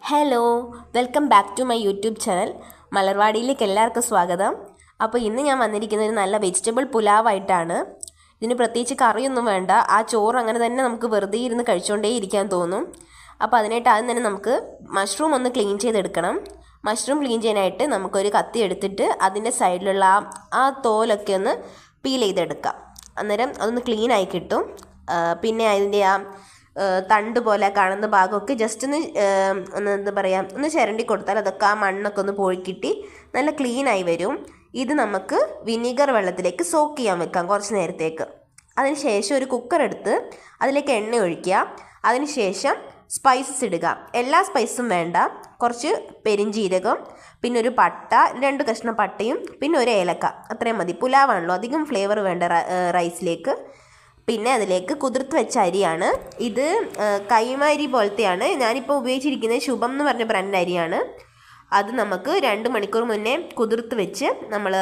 Hello, welcome back to my YouTube channel. മലർവാടിയിലേക്ക് എല്ലാവർക്കും സ്വാഗതം. അപ്പോൾ ഇന്ന് ഞാൻ വന്നിരിക്കുന്നത് ഒരു നല്ല വെജിറ്റബിൾ പുലാവായിട്ടാണ്. ഇതിന് പ്രത്യേകിച്ച് കറിയൊന്നും വേണ്ട, ആ ചോറ് അങ്ങനെ തന്നെ നമുക്ക് വെറുതെ ഇരുന്ന് കഴിച്ചുകൊണ്ടേ ഇരിക്കാൻ തോന്നും. അപ്പോൾ അതിനായിട്ട് ആദ്യം തന്നെ നമുക്ക് മഷ്റൂം ഒന്ന് ക്ലീൻ ചെയ്തെടുക്കണം. മഷ്റൂം ക്ലീൻ ചെയ്യാനായിട്ട് നമുക്കൊരു കത്തി എടുത്തിട്ട് അതിൻ്റെ സൈഡിലുള്ള ആ തോലൊക്കെ ഒന്ന് പീൽ ചെയ്തെടുക്കാം. അന്നേരം അതൊന്ന് ക്ലീനായി കിട്ടും. പിന്നെ അതിൻ്റെ ആ തണ്ട് പോലെ കാണുന്ന ഭാഗമൊക്കെ ജസ്റ്റ് ഒന്ന് എന്താ പറയുക, ഒന്ന് ചിരണ്ടി കൊടുത്താൽ അതൊക്കെ ആ മണ്ണൊക്കെ ഒന്ന് പോയിക്കിട്ടി നല്ല ക്ലീനായി വരും. ഇത് നമുക്ക് വിനീഗർ വെള്ളത്തിലേക്ക് സോക്ക് ചെയ്യാൻ വെക്കാം കുറച്ച് നേരത്തേക്ക്. അതിന് ശേഷം ഒരു കുക്കർ എടുത്ത് അതിലേക്ക് എണ്ണ ഒഴിക്കുക. അതിന് ശേഷം സ്പൈസസ് ഇടുക. എല്ലാ സ്പൈസും വേണ്ട, കുറച്ച് പെരിഞ്ജീരകം, പിന്നെ ഒരു പട്ട, 2 കഷ്ണം പട്ടയും, പിന്നെ ഒരു ഏലക്ക, അത്രയും മതി. പുലാവാണല്ലോ, അധികം ഫ്ലേവർ വേണ്ട റൈസിലേക്ക്. പിന്നെ അതിലേക്ക് കുതിർത്ത് വെച്ച അരിയാണ്. ഇത് കൈമ അരി പോലത്തെയാണ്. ഞാനിപ്പോൾ ഉപയോഗിച്ചിരിക്കുന്നത് ശുഭം എന്ന് പറഞ്ഞ ബ്രാൻഡ് അരിയാണ്. അത് നമുക്ക് 2 മണിക്കൂർ മുന്നേ കുതിർത്ത് വെച്ച് നമ്മൾ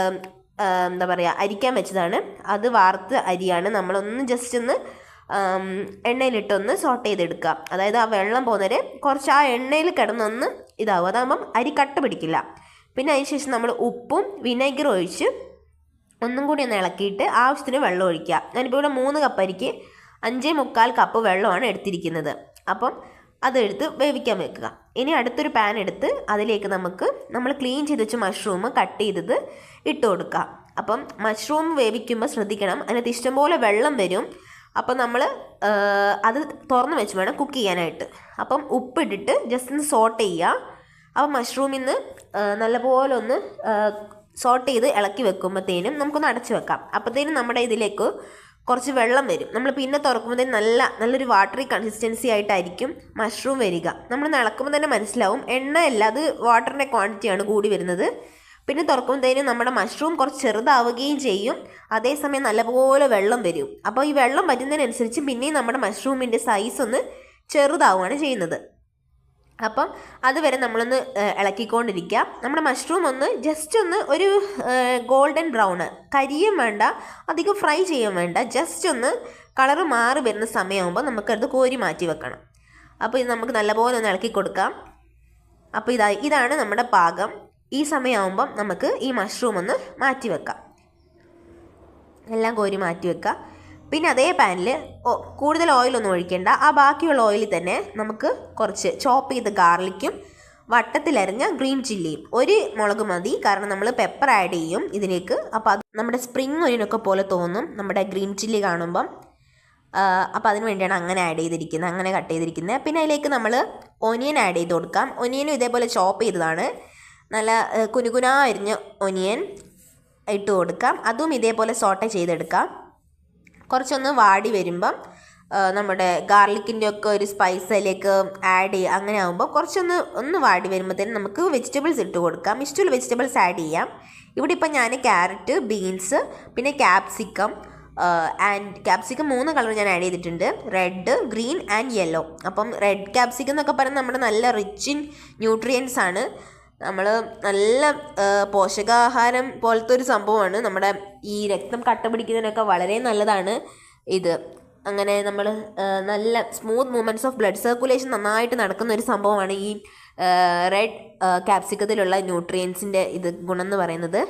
എന്താ പറയുക അരിക്കാൻ വെച്ചതാണ്. അത് വാർത്ത അരിയാണ്. നമ്മളൊന്ന് ജസ്റ്റ് ഒന്ന് എണ്ണയിലിട്ടൊന്ന് സോട്ട് ചെയ്തെടുക്കുക. അതായത് ആ വെള്ളം പോകുന്നവരെ കുറച്ച് ആ എണ്ണയിൽ കിടന്നൊന്ന് ഇതാവും. അതാകുമ്പം അരി കട്ട പിടിക്കില്ല. പിന്നെ അതിന് ശേഷം നമ്മൾ ഉപ്പും വിനെഗറും ഒഴിച്ച് ഒന്നും കൂടി ഒന്ന് ഇളക്കിയിട്ട് ആവശ്യത്തിന് വെള്ളം ഒഴിക്കുക. ഞാനിപ്പോൾ ഇവിടെ 3 കപ്പ് അരിക്ക് 5.25 കപ്പ് വെള്ളമാണ് എടുത്തിരിക്കുന്നത്. അപ്പം അതെടുത്ത് വേവിക്കാൻ വെക്കുക. ഇനി അടുത്തൊരു പാൻ എടുത്ത് അതിലേക്ക് നമ്മൾ ക്ലീൻ ചെയ്ത് വെച്ച മഷ്റൂം കട്ട് ചെയ്തത് ഇട്ട് കൊടുക്കുക. അപ്പം മഷ്റൂം വേവിക്കുമ്പോൾ ശ്രദ്ധിക്കണം, അതിനകത്ത് ഇഷ്ടംപോലെ വെള്ളം വരും. അപ്പം നമ്മൾ അത് തുറന്ന് വെച്ച് വേണം കുക്ക് ചെയ്യാനായിട്ട്. അപ്പം ഉപ്പിട്ടിട്ട് ജസ്റ്റ് ഒന്ന് സോട്ട് ചെയ്യുക. അപ്പം മഷ്റൂമിൽ നിന്ന് നല്ലപോലെ ഒന്ന് സോട്ട് ചെയ്ത് ഇളക്കി വെക്കുമ്പോഴത്തേനും നമുക്കൊന്ന് അടച്ചു വെക്കാം. അപ്പോഴത്തേനും നമ്മുടെ ഇതിലേക്ക് കുറച്ച് വെള്ളം വരും. നമ്മൾ പിന്നെ തുറക്കുമ്പോഴത്തേനും നല്ലൊരു വാട്ടറി കൺസിസ്റ്റൻസി ആയിട്ടായിരിക്കും മഷ്റൂം വരിക. നമ്മൾ ഇളക്കുമ്പോൾ തന്നെ മനസ്സിലാവും എണ്ണയല്ല, അത് വാട്ടറിൻ്റെ ക്വാണ്ടിറ്റിയാണ് കൂടി വരുന്നത്. പിന്നെ തുറക്കുമ്പോഴത്തേനും നമ്മുടെ മഷ്റൂം കുറച്ച് ചെറുതാവുകയും ചെയ്യും, അതേസമയം നല്ലപോലെ വെള്ളം വരും. അപ്പോൾ ഈ വെള്ളം വരുന്നതിനനുസരിച്ച് പിന്നെയും നമ്മുടെ മഷ്റൂമിൻ്റെ സൈസ് ഒന്ന് ചെറുതാവുകയാണ് ചെയ്യുന്നത്. അപ്പം അതുവരെ നമ്മളൊന്ന് ഇളക്കിക്കൊണ്ടിരിക്കുക. നമ്മുടെ മഷ്റൂം ഒന്ന് ജസ്റ്റ് ഒന്ന് ഒരു ഗോൾഡൻ ബ്രൗണ്, കരിയും വേണ്ട അധികം ഫ്രൈ ചെയ്യാൻ വേണ്ട, ജസ്റ്റ് ഒന്ന് കളറ് മാറി വരുന്ന സമയമാകുമ്പോൾ നമുക്കത് കോരി മാറ്റി വെക്കണം. അപ്പോൾ ഇത് നമുക്ക് നല്ലപോലെ ഒന്ന് ഇളക്കി കൊടുക്കാം. അപ്പോൾ ഇതാണ് നമ്മുടെ പാകം. ഈ സമയമാകുമ്പം നമുക്ക് ഈ മഷ്റൂം ഒന്ന് മാറ്റി വെക്കാം. എല്ലാം കോരി മാറ്റി വെക്കാം. പിന്നെ അതേ പാനിൽ കൂടുതൽ ഓയിലൊന്നും ഒഴിക്കേണ്ട, ആ ബാക്കിയുള്ള ഓയിലിൽ തന്നെ നമുക്ക് കുറച്ച് ചോപ്പ് ചെയ്ത് ഗാർലിക്കും വട്ടത്തിലരിഞ്ഞ ഗ്രീൻ ചില്ലിയും, ഒരു മുളക് മതി, കാരണം നമ്മൾ പെപ്പർ ആഡ് ചെയ്യും ഇതിലേക്ക്. അപ്പോൾ അത് നമ്മുടെ സ്പ്രിങ് ഒനിയനൊക്കെ പോലെ തോന്നും നമ്മുടെ ഗ്രീൻ ചില്ലി കാണുമ്പം. അപ്പോൾ അതിന് വേണ്ടിയാണ് അങ്ങനെ ആഡ് ചെയ്തിരിക്കുന്നത്, അങ്ങനെ കട്ട് ചെയ്തിരിക്കുന്നത്. പിന്നെ അതിലേക്ക് നമ്മൾ ഒനിയൻ ആഡ് ചെയ്ത് കൊടുക്കാം. ഒനിയനും ഇതേപോലെ ചോപ്പ് ചെയ്തതാണ്, നല്ല കുനുകുനാ അരിഞ്ഞ ഒനിയൻ ഇട്ട് കൊടുക്കാം. അതും ഇതേപോലെ സോട്ടേ ചെയ്തെടുക്കാം. കുറച്ചൊന്ന് വാടി വരുമ്പം നമ്മുടെ ഗാർലിക്കിൻ്റെ ഒക്കെ ഒരു സ്പൈസ് അതിലേക്ക് ആഡ് ചെയ്യുക. അങ്ങനെ ആകുമ്പോൾ കുറച്ചൊന്ന് വാടി വരുമ്പോഴത്തേനും നമുക്ക് വെജിറ്റബിൾസ് ഇട്ട് കൊടുക്കാം. ഇഷ്ടമുള്ള വെജിറ്റബിൾസ് ആഡ് ചെയ്യാം. ഇവിടെ ഇപ്പം ഞാൻ ക്യാരറ്റ്, ബീൻസ്, പിന്നെ ക്യാപ്സിക്കം 3 കളർ ഞാൻ ആഡ് ചെയ്തിട്ടുണ്ട്, റെഡ്, ഗ്രീൻ ആൻഡ് യെല്ലോ. അപ്പം റെഡ് ക്യാപ്സിക്കം എന്നൊക്കെ പറയുന്നത് നമ്മുടെ നല്ല റിച്ച് ഇൻ ന്യൂട്രിയൻസ് ആണ്. നമ്മൾ നല്ല പോഷകാഹാരം പോലത്തെ ഒരു സംഭവമാണ്. നമ്മുടെ ഈ രക്തം കട്ട പിടിക്കുന്നതിനൊക്കെ വളരെ നല്ലതാണ് ഇത്. അങ്ങനെ നമ്മൾ നല്ല smooth movements of blood circulation നന്നായിട്ട് നടക്കുന്ന ഒരു സംഭവമാണ് ഈ റെഡ് ക്യാപ്സിക്കത്തിലുള്ള ന്യൂട്രിയൻസിൻ്റെ ഗുണം എന്ന് പറയുന്നത്.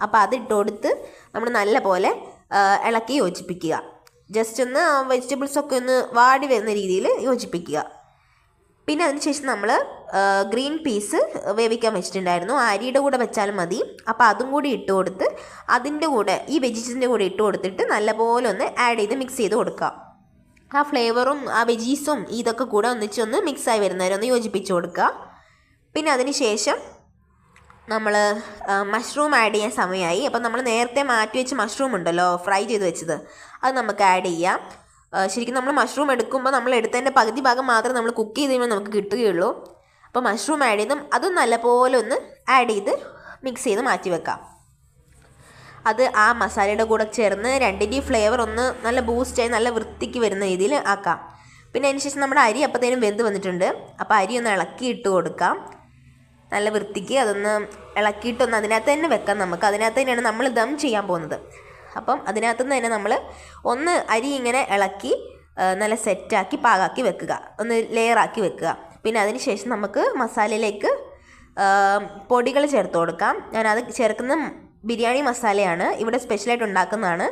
അപ്പോൾ അതിട്ട് കൊടുത്ത് നമ്മൾ നല്ല പോലെ ഇളക്കി യോജിപ്പിക്കുക. ജസ്റ്റ് ഒന്ന് വെജിറ്റബിൾസൊക്കെ ഒന്ന് വാടി വരുന്ന രീതിയിൽ യോജിപ്പിക്കുക. പിന്നെ അതിനുശേഷം നമ്മൾ ഗ്രീൻ പീസ് വേവിക്കാൻ വെച്ചിട്ടുണ്ടായിരുന്നു, അരിയുടെ കൂടെ വെച്ചാലും മതി. അപ്പോൾ അതും കൂടി ഇട്ട് കൊടുത്ത് അതിൻ്റെ കൂടെ ഈ വെജിറ്റബിൾസിൻ്റെ കൂടെ ഇട്ട് കൊടുത്തിട്ട് നല്ലപോലെ ഒന്ന് ആഡ് ചെയ്ത് മിക്സ് ചെയ്ത് കൊടുക്കുക. ആ ഫ്ലേവറും ആ വെജീസും ഇതൊക്കെ കൂടെ ഒന്നിച്ചൊന്ന് മിക്സായി വരുന്നവരെ ഒന്ന് യോജിപ്പിച്ച് കൊടുക്കുക. പിന്നെ അതിന് ശേഷം നമ്മൾ മഷ്റൂം ആഡ് ചെയ്യാൻ സമയമായി. അപ്പോൾ നമ്മൾ നേരത്തെ മാറ്റി വെച്ച മഷ്റൂം ഉണ്ടല്ലോ, ഫ്രൈ ചെയ്ത് വെച്ചത്, അത് നമുക്ക് ആഡ് ചെയ്യാം. ശരിക്കും നമ്മൾ മഷ്റൂം എടുക്കുമ്പോൾ നമ്മൾ എടുത്തതിൻ്റെ പകുതി ഭാഗം മാത്രം നമ്മൾ കുക്ക് ചെയ്ത് കഴിയുമ്പോൾ നമുക്ക് കിട്ടുകയുള്ളൂ. അപ്പോൾ മഷ്റൂം ആഡ് ചെയ്തും അതും നല്ലപോലെ ഒന്ന് ആഡ് ചെയ്ത് മിക്സ് ചെയ്ത് മാറ്റി വെക്കാം. അത് ആ മസാലയുടെ കൂടെ ചേർന്ന് രണ്ടിൻ്റെയും ഫ്ലേവർ ഒന്ന് നല്ല ബൂസ്റ്റായി നല്ല വൃത്തിക്ക് വരുന്ന രീതിയിൽ ആക്കാം. പിന്നെ അതിന് ശേഷം നമ്മുടെ അരി അപ്പോഴത്തേനും വെന്ത് വന്നിട്ടുണ്ട്. അപ്പോൾ അരി ഒന്ന് ഇളക്കി ഇട്ട് കൊടുക്കാം. നല്ല വൃത്തിക്ക് അതൊന്ന് ഇളക്കിയിട്ടൊന്ന് അതിനകത്ത് തന്നെ വെക്കാം. നമുക്ക് അതിനകത്ത് തന്നെയാണ് നമ്മൾ ദം ചെയ്യാൻ പോകുന്നത്. അപ്പം അതിനകത്തു നിന്ന് തന്നെ നമ്മൾ അരി ഇങ്ങനെ ഇളക്കി നല്ല സെറ്റാക്കി പാകാക്കി വെക്കുക, ഒന്ന് ലെയറാക്കി വെക്കുക. പിന്നെ അതിന് ശേഷം നമുക്ക് മസാലയിലേക്ക് പൊടികൾ ചേർത്ത് കൊടുക്കാം. ഞാനത് ചേർക്കുന്ന ബിരിയാണി മസാലയാണ്, ഇവിടെ സ്പെഷ്യലായിട്ട് ഉണ്ടാക്കുന്നതാണ്.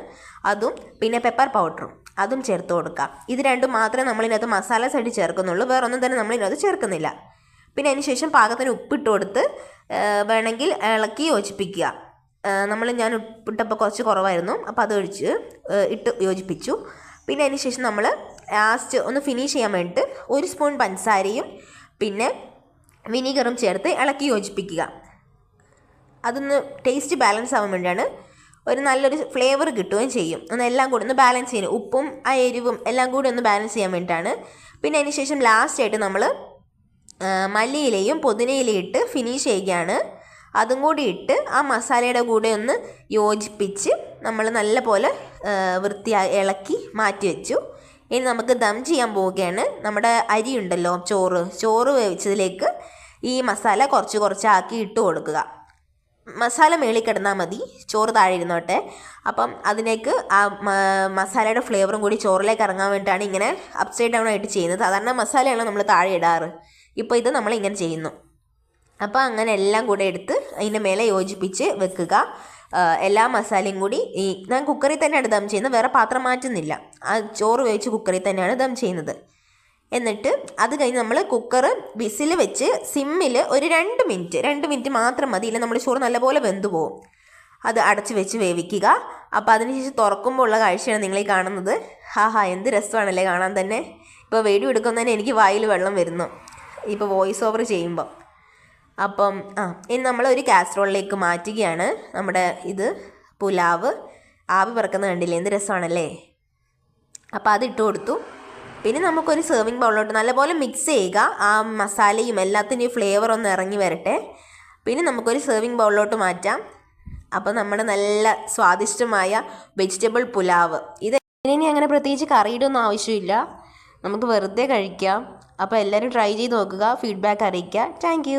അതും പിന്നെ പെപ്പർ പൗഡറും അതും ചേർത്ത് കൊടുക്കാം. ഇത് രണ്ടും മാത്രമേ നമ്മളിതിനകത്ത് മസാല സൈഡ് ചേർക്കുന്നുള്ളൂ, വേറൊന്നും തന്നെ നമ്മളിതിനകത്ത് ചേർക്കുന്നില്ല. പിന്നെ അതിന് ശേഷം പാകത്തിന് ഉപ്പിട്ട് കൊടുത്ത് വേണമെങ്കിൽ ഇളക്കി യോജിപ്പിക്കുക. ഞാൻ ഉപ്പിട്ടപ്പോൾ കുറച്ച് കുറവായിരുന്നു, അപ്പോൾ അത് ഇട്ട് യോജിപ്പിച്ചു. പിന്നെ അതിന് ശേഷം നമ്മൾ ലാസ്റ്റ് ഒന്ന് ഫിനിഷ് ചെയ്യാൻ വേണ്ടിയിട്ട് 1 സ്പൂൺ പഞ്ചസാരയും പിന്നെ വിനീഗറും ചേർത്ത് ഇളക്കി യോജിപ്പിക്കുക. അതൊന്ന് ടേസ്റ്റ് ബാലൻസ് ആവാൻ വേണ്ടിയാണ്, ഒരു നല്ലൊരു ഫ്ലേവർ കിട്ടുകയും ചെയ്യും. എല്ലാം കൂടി ഒന്ന് ബാലൻസ് ചെയ്യാൻ, ഉപ്പും ആ എരിവും എല്ലാം കൂടി ഒന്ന് ബാലൻസ് ചെയ്യാൻ വേണ്ടിയിട്ടാണ്. പിന്നെ അതിന് ശേഷം ലാസ്റ്റായിട്ട് നമ്മൾ മല്ലിയിലയും പുതിനയിലയും ഇട്ട് ഫിനിഷ് ചെയ്യുകയാണ്. അതും കൂടി ഇട്ട് ആ മസാലയുടെ കൂടെ ഒന്ന് യോജിപ്പിച്ച് നമ്മൾ നല്ല പോലെ വൃത്തിയായി ഇളക്കി മാറ്റി വെച്ചു. ഇനി നമുക്ക് ദം ചെയ്യാൻ പോവുകയാണ്. നമ്മുടെ അരി ഉണ്ടല്ലോ, ചോറ് വേവിച്ചതിലേക്ക് ഈ മസാല കുറച്ച് കുറച്ചാക്കി ഇട്ട് കൊടുക്കുക. മസാല മേളിൽ കിടന്നാൽ മതി, ചോറ് താഴെ ഇരുന്നോട്ടെ. അപ്പം അതിലേക്ക് ആ മസാലയുടെ ഫ്ലേവറും കൂടി ചോറിലേക്ക് ഇറങ്ങാൻ വേണ്ടിയിട്ടാണ് ഇങ്ങനെ അപ്സൈഡ് ഡൗൺ ആയിട്ട് ചെയ്യുന്നത്. സാധാരണ മസാലയാണ് നമ്മൾ താഴെ ഇടാറ്, ഇപ്പോൾ ഇത് നമ്മൾ ഇങ്ങനെ ചെയ്യുന്നു. അപ്പോൾ അങ്ങനെ എല്ലാം കൂടെ എടുത്ത് അതിൻ്റെ മേലെ യോജിപ്പിച്ച് വെക്കുക. എല്ലാ മസാലയും കൂടി ഞാൻ കുക്കറിൽ തന്നെയാണ് ദം ചെയ്യുന്നത്, വേറെ പാത്രം മാറ്റുന്നില്ല. ആ ചോറ് വേവിച്ച് കുക്കറിൽ തന്നെയാണ് ദം ചെയ്യുന്നത്. എന്നിട്ട് അത് കഴിഞ്ഞ് നമ്മൾ കുക്കർ വിസിൽ വെച്ച് സിമ്മിൽ ഒരു 2 മിനിറ്റ് മാത്രം മതി, ഇല്ല നമ്മൾ ചോറ് നല്ലപോലെ വെന്തു പോകും. അത് അടച്ച് വെച്ച് വേവിക്കുക. അപ്പോൾ അതിനുശേഷം തുറക്കുമ്പോൾ ഉള്ള കാഴ്ചയാണ് നിങ്ങളീ കാണുന്നത്. എന്ത് രസമാണല്ലേ കാണാൻ തന്നെ. ഇപ്പോൾ വീഡിയോ എടുക്കുമ്പോൾ തന്നെ എനിക്ക് വായിൽ വെള്ളം വരുന്നു, ഇപ്പോൾ വോയിസ് ഓവർ ചെയ്യുമ്പോൾ. അപ്പം ഇനി നമ്മൾ ഒരു കാസറോളിലേക്ക് മാറ്റുകയാണ്. നമ്മുടെ ഇത് പുലാവ് ആവി പറക്കുന്ന കണ്ടില്ലേ, എന്ത് രസമാണല്ലേ. അപ്പോൾ അതിട്ട് കൊടുത്തു. പിന്നെ നമുക്കൊരു സെർവിങ് ബൗളിലോട്ട് നല്ലപോലെ മിക്സ് ചെയ്യുക. ആ മസാലയും എല്ലാത്തിൻ്റെയും ഫ്ലേവർ ഒന്ന് ഇറങ്ങി വരട്ടെ. പിന്നെ നമുക്കൊരു സെർവിങ് ബൗളിലോട്ട് മാറ്റാം. അപ്പോൾ നമ്മുടെ നല്ല സ്വാദിഷ്ടമായ വെജിറ്റബിൾ പുലാവ്. ഇനി അങ്ങനെ പ്രത്യേകിച്ച് കറിയുടെ ഒന്നും ആവശ്യമില്ല, നമുക്ക് വെറുതെ കഴിക്കാം. അപ്പോൾ എല്ലാവരും ട്രൈ ചെയ്ത് നോക്കുക, ഫീഡ്ബാക്ക് അറിയിക്കുക. താങ്ക്